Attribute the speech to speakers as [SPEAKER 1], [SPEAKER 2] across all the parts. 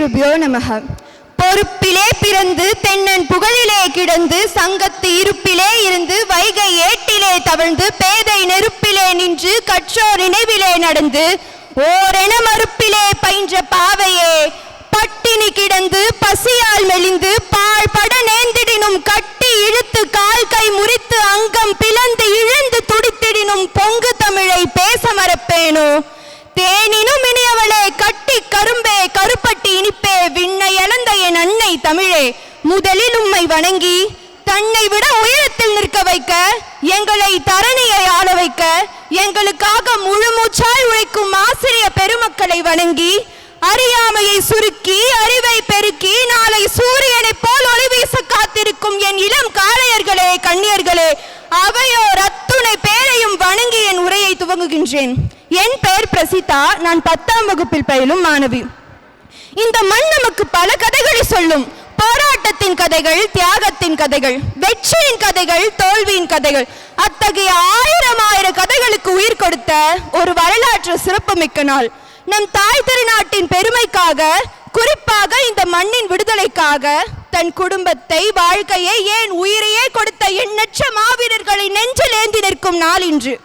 [SPEAKER 1] குருபியோ நமக. பொறுப்பிலே பிறந்து தென்னன் புகழிலே கிடந்து சங்கத்து இருப்பிலே இருந்து வைகை ஏட்டிலே தவழ்ந்து பேதை நெருப்பிலே நின்று கற்றோர் நினைவிலே நடந்து ஓரென மறுப்பிலே பயின்ற பாவையே பட்டினி கிடந்து பசியால் மெலிந்து பால் பட நேந்திடினும் கட்டி இழுத்து கால் கை முறித்து அங்கம் பிளந்து இழந்து துடித்திடினும் பொங்கு தமிழை பேச மறப்பேனோ. தேனினும் இனியவளே கட்டி கரும்பே கருப்பட்டி இனிப்பே விண்ணை இழந்த என் அன்னை தமிழே முதலில் உம்மை வணங்கி தன்னை விட உயரத்தில் நிற்க வைக்க எங்களை தரணியை ஆள வைக்க எங்களுக்காக முழு மூச்சாய் உழைக்கும் ஆசிரிய பெருமக்களை வணங்கி அறியாமையை சுருக்கி அறிவை பெருக்கி நாளை சூரியனை போல் ஒளி வீச காத்திருக்கும் என் இளம் காளையர்களே கண்ணியர்களே அவையோர் அத்துணை பேரையும் வணங்கி என் உரையை துவங்குகின்றேன். என் பெயர் பிரசிதா. நான் 10ஆம் வகுப்பில் பயிலும் மாணவி. இந்த மண் நமக்கு பல கதைகளை சொல்லும். போராட்டத்தின் கதைகள், தியாகத்தின் கதைகள், வெற்றியின் கதைகள், தோல்வியின் கதைகள், அத்தகைய ஆயிரம் கதைகளுக்கு உயிர் கொடுத்த ஒரு வரலாற்று சிறப்புமிக்க நாள். நம் தாய் திருநாட்டின் பெருமைக்காக, குறிப்பாக இந்த மண்ணின் விடுதலைக்காக தன் குடும்பத்தை, வாழ்க்கையை, ஏன் உயிரையே கொடுத்த எண்ணற்ற மாவீரர்களை நெஞ்சில் ஏந்தி நிற்கும் நாள் இன்று.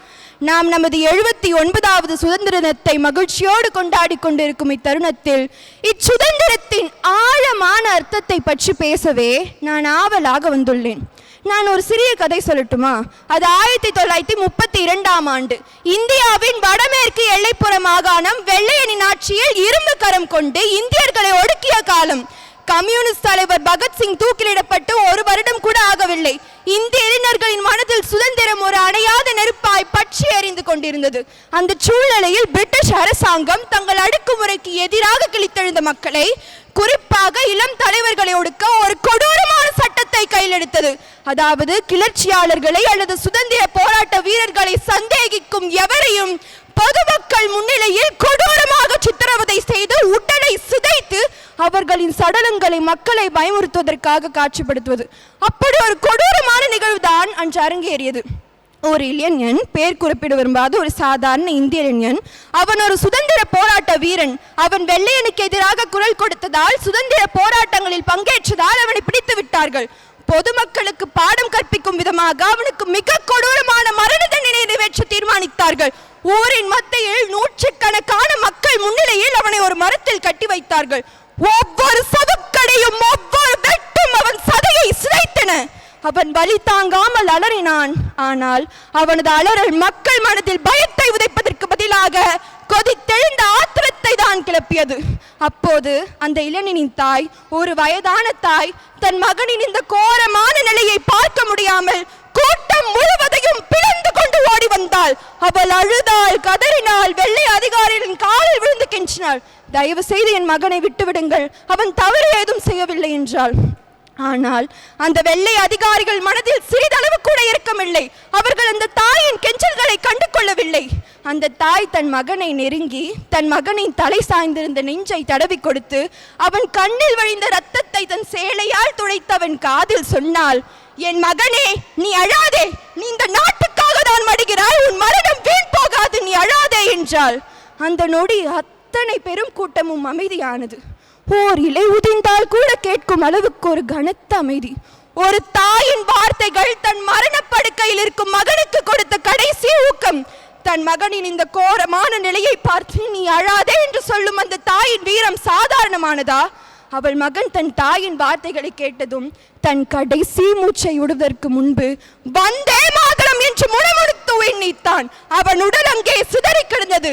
[SPEAKER 1] நாம் நமது 79வது சுதந்திர தினத்தை மகிழ்ச்சியோடு கொண்டாடி கொண்டிருக்கும் இத்தருணத்தில் இச்சுதந்திரத்தின் ஆழமான அர்த்தத்தை பற்றி பேசவே நான் ஆவலாக வந்துள்ளேன். நான் ஒரு சிறிய கதை சொல்லட்டுமா? அது 1932ஆம் ஆண்டு இந்தியாவின் வடமேற்கு எல்லைப்புற மாகாணம் வெள்ளையனின் ஆட்சியில் இரும்பு கரம் கொண்டு இந்தியர்களை ஒடுக்கிய காலம். கம்யூனிஸ்ட் தலைவர் பகத்சிங் தூக்கிலிடப்பட்டு 1 வருடம் கூட ஆகவில்லை. இந்திய இளைஞர்களின் மனதில் சுதந்திரம் ஒரு அணையாத நெருப்பாய் பற்றி எறிந்து கொண்டிருந்தது. அந்த சூழ்நிலையில் பிரிட்டிஷ் அரசாங்கம் தங்கள் அடக்குமுறைக்கு எதிராக கிழித்தெழுந்த மக்களை, குறிப்பாக இளம் தலைவர்களை ஒடுக்க ஒரு கொடூரமான சட்டத்தை கையில் எடுத்தது. அதாவது கிளர்ச்சியாளர்களை அல்லது சுதந்திர போராட்ட வீரர்களை சந்தேகிக்கும் எவரையும் பொதுமக்கள் முன்னிலையில் கொடூரமாக சித்திரவதை செய்து உடலை சிதைத்து அவர்களின் சடலங்களை மக்களை பயமுறுத்துவதற்காக காட்சிப்படுத்துவது. அப்படி ஒரு கொடூரமான நிகழ்வுதான் அன்று அரங்கேறியது. ஒரு இளைஞன், பேர் குறிப்பிட விரும்பாத ஒரு சாதாரண இந்திய இளைஞன், அவன் ஒரு சுதந்திர போராட்ட வீரன். அவன் வெள்ளையனுக்கு எதிராக குரல் கொடுத்ததால், சுதந்திர போராட்டங்களில் பங்கேற்றதால் அவனை பிடித்து விட்டார்கள். பொதுமக்களுக்கு பாடம் கற்பிக்கும் விதமாக அவனுக்கு மிக கொடூரமான மரண தண்டனை நிறைவேற்ற தீர்மானித்தார்கள். ஊரின் மத்தியில் நூற்றுக்கணக்கான மக்கள் முன்னிலையில் அவனை ஒரு மரத்தில் கட்டி வைத்தார்கள். ஒவ்வொரு சவுக்கடையும் ஒவ்வொரு வெட்டும் அவன் சதையை சிதைத்தன. அவன் வலி தாங்காமல் அலறினான். ஆனால் அவனது அலறல் மக்கள் மனதில் பயத்தை உதைப்பதற்கு பதிலாக கொதித்தெழுந்த ஆத்திரத்தை தான் கிளப்பியது. அப்போது அந்த இளைஞனின் தாய், ஒரு வயதான தாய், தன் மகனின் இந்த கோரமான நிலையை பார்க்க முடியாமல் கூட்டம் முழுவதையும் பிளந்து கொண்டு ஓடி வந்தாள். அவள் அழுதாள், கதறினாள், வெள்ளை அதிகாரிகளின் காலில் விழுந்து கெஞ்சினாள். தயவு செய்து என் மகனை விட்டுவிடுங்கள், அவன் தவறு ஏதும் செய்யவில்லை என்றாள். ஆனால் அந்த வெள்ளை அதிகாரிகள் மனதில் சிறிதளவு கூட இரக்கமில்லை. அவர்கள் அந்த தாயின் கெஞ்சல்களை கண்டு கொள்ளவில்லை. அந்த தாய் தன் மகனை நெருங்கி தன் மகனின் தலை சாய்ந்திருந்த நெஞ்சை தடவி கொடுத்து அவன் கண்ணில் வழிந்த ரத்தத்தை தன் சேலையால் துடைத்தவன் காதில் சொன்னாள், என் மகனே, நீ அழாதே, நீ இந்த நாட்டுக்காக தான் மடிகிறாய், உன் மரணம் வீண் போகாது, நீ அழாதே என்றாள். அந்த நொடி அத்தனை பெரும் கூட்டமும் அமைதியானது. ஓர் இலை உதிர்ந்தால் கூட கேட்கும் அளவுக்கு ஒரு கனத்த அமைதி. ஒரு தாயின் வார்த்தைகள் தன் மரணப்படுக்கையில் இருக்கும் மகனுக்கு கொடுத்த கடைசி ஊக்கம். தன் மகனின் இந்த கோரமான நிலையை பார்த்து நீ அழாதே என்று சொல்லும் அந்த தாயின் வீரம் சாதாரணமானதா? அவள் மகன் தன் தாயின் வார்த்தைகளை கேட்டதும் தன் கடைசி மூச்சை விடுவதற்கு முன்பு வந்தே மாதரம் என்று முணுமுணுத்து எண்ணித்தான். அவன் உடல் அங்கே சிதறி கிடந்தது.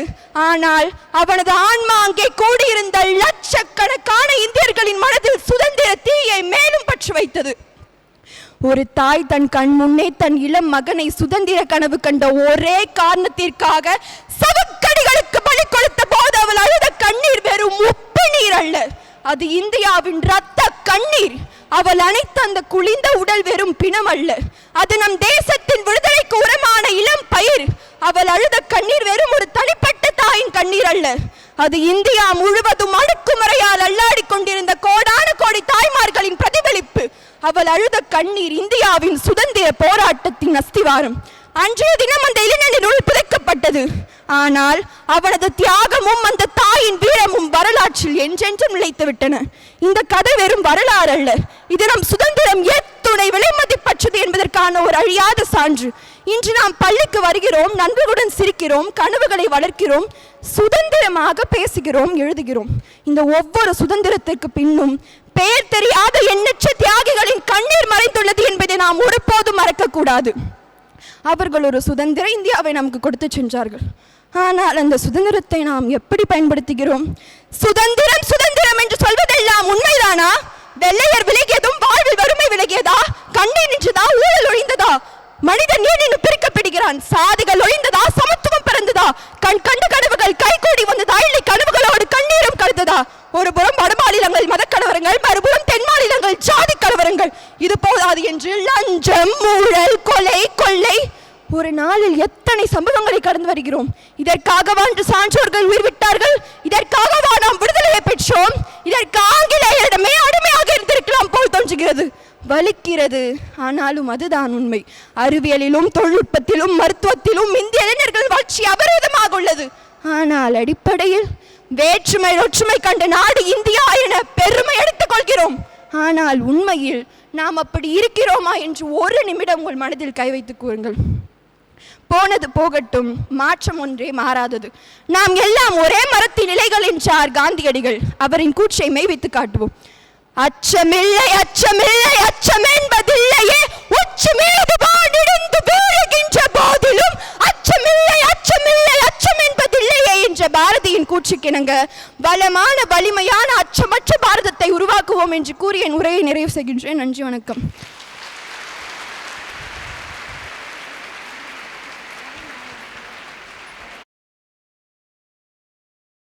[SPEAKER 1] ஆனால் அவனது ஆன்மா அங்கே கூடியிருந்த லட்சக்கணக்கான இந்தியர்களின் மனதில் சுதந்திர தீயை மேலும் பற்றி வைத்தது. ஒரு தாய் தன் கண் முன்னே தன் இளம் மகனை சுதந்திர கனவு கண்ட ஒரே காரணத்திற்காக சவக்கடிகளுக்கு பலி கொடுத்த போது அவள் அழுத கண்ணீர் வெறும் உப்பு நீர் அல்ல, அது இந்தியாவின் இரத்த கண்ணீர். அவள் அனைத்து அந்த குளிந்த உடல் வெறும் பிணம் அல்ல, அது நம் தேசத்தின் விடுதலைக்கு உரமான இளம் பயிர். அவள் அழுத கண்ணீர் வெறும் ஒரு தனிப்பட்ட தாயின் கண்ணீர் அல்ல, அது இந்தியா முழுவதும் அடக்குமுறையால் அல்லாடி கொண்டிருந்த கோடான கோடி தாய்மார்களின் பிரதிபலிப்பு. அவள் அழுத கண்ணீர் இந்தியாவின் சுதந்திர போராட்டத்தின் அஸ்திவாரம். அன்றைய தினம் அந்த இளைஞனுள் புதைக்கப்பட்டது. ஆனால் அவனது தியாகமும் அந்த தாயின் வீரமும் வரலாற்றில் என்றென்றும் நிலைத்து விட்டன. இந்த கதை வெறும் வரலாறு அல்ல, இது நம் சுதந்திரம் எத்துணை விலைமதிப்பற்றது என்பதற்கான ஒரு அழியாத சான்று. இன்று நாம் பள்ளிக்கு வருகிறோம், நண்பர்களுடன் சிரிக்கிறோம், கனவுகளை வளர்க்கிறோம், சுதந்திரமாக பேசுகிறோம், எழுதுகிறோம். இந்த ஒவ்வொரு சுதந்திரத்திற்கு பின்னும் பெயர் தெரியாத எண்ணற்ற தியாகிகளின் கண்ணீர் மறைந்துள்ளது என்பதை நாம் ஒருபோதும் மறக்கக்கூடாது. அவர்கள் ஒரு சுதந்திர இந்தியாவை நமக்கு கொடுத்து சென்றார்கள். ஆனால் அந்த சுதந்திரத்தை நாம் எப்படி பயன்படுத்துகிறோம்? சுதந்திரம் சுதந்திரம் என்று சொல்வதெல்லாம் உண்மைதானா? வெள்ளையர் விலகியதும் வாழ்வில் வறுமை விலகியதா? கண்ணீர் நின்றதா? ஊழல் ஒழிந்ததா? மனிதன் ஏன் இன்னும் பிரிக்கப்படுகிறான்? சாதிகள் ஒழிந்ததா? சமத்துவம் பிறந்ததா? கண் கண்ட கனவுகள் கைகூடி வந்ததா? இல்லை கனவுகளோடு கண்ணீரும் கருந்ததா? ஒரு புறம் வட மாநிலங்கள் மதக்கலவரங்கள், மறுபுறம் தென் மாநிலங்கள் ஜாதி கலவரங்கள். இது போதாது என்று லஞ்சம், ஊழல், கொலை, கொள்ளை, ஒரு நாளில் எத்தனை சம்பவங்களை கடந்து வருகிறோம். இதற்காகவா என்று சான்றோர்கள் உயிர் விட்டார்கள்? இதற்காகவா நாம் விடுதலையை பெற்றோம்? இதற்கு ஆங்கிலேயரிடமே அடிமையாக இருந்திருக்கலாம் போல் தோன்றுகிறது. வலிக்கிறது, ஆனாலும் அதுதான் உண்மை. அறிவியலிலும் தொழில்நுட்பத்திலும் மருத்துவத்திலும் இந்திய இளைஞர்கள் வளர்ச்சி அபரிதமாக உள்ளது. ஆனால் அடிப்படையில் வேற்றுமை ஒற்றுமை கண்ட நாடு இந்தியா என பெருமை எடுத்துக் கொள்கிறோம். ஆனால் உண்மையில் நாம் அப்படி இருக்கிறோமா என்று ஒரு நிமிடம் உங்கள் மனதில் கை வைத்துக் கூறுங்கள். போனது போகட்டும், மாற்றம் ஒன்றே மாறாதது. நாம் எல்லாம் ஒரே மரத்தின் இலைகள் என்றார் காந்தியடிகள். அவரின் கூற்றை மெய்வித்து காட்டுவோம். அச்சமில்லை அச்சமில்லை அச்சம் என்பதில்லையே, உச்சி மீது வானிடிந்து வீழுகின்ற போதிலும் அச்சமில்லை அச்சமில்லை அச்சம் என்பதில்லையே என்ற பாரதியின் கூற்றுக்கிணங்க பலமான வலிமையான அச்சமற்ற பாரதத்தை உருவாக்குவோம் என்று கூறி என் உரையை நிறைவு செய்கின்றேன். நன்றி, வணக்கம்.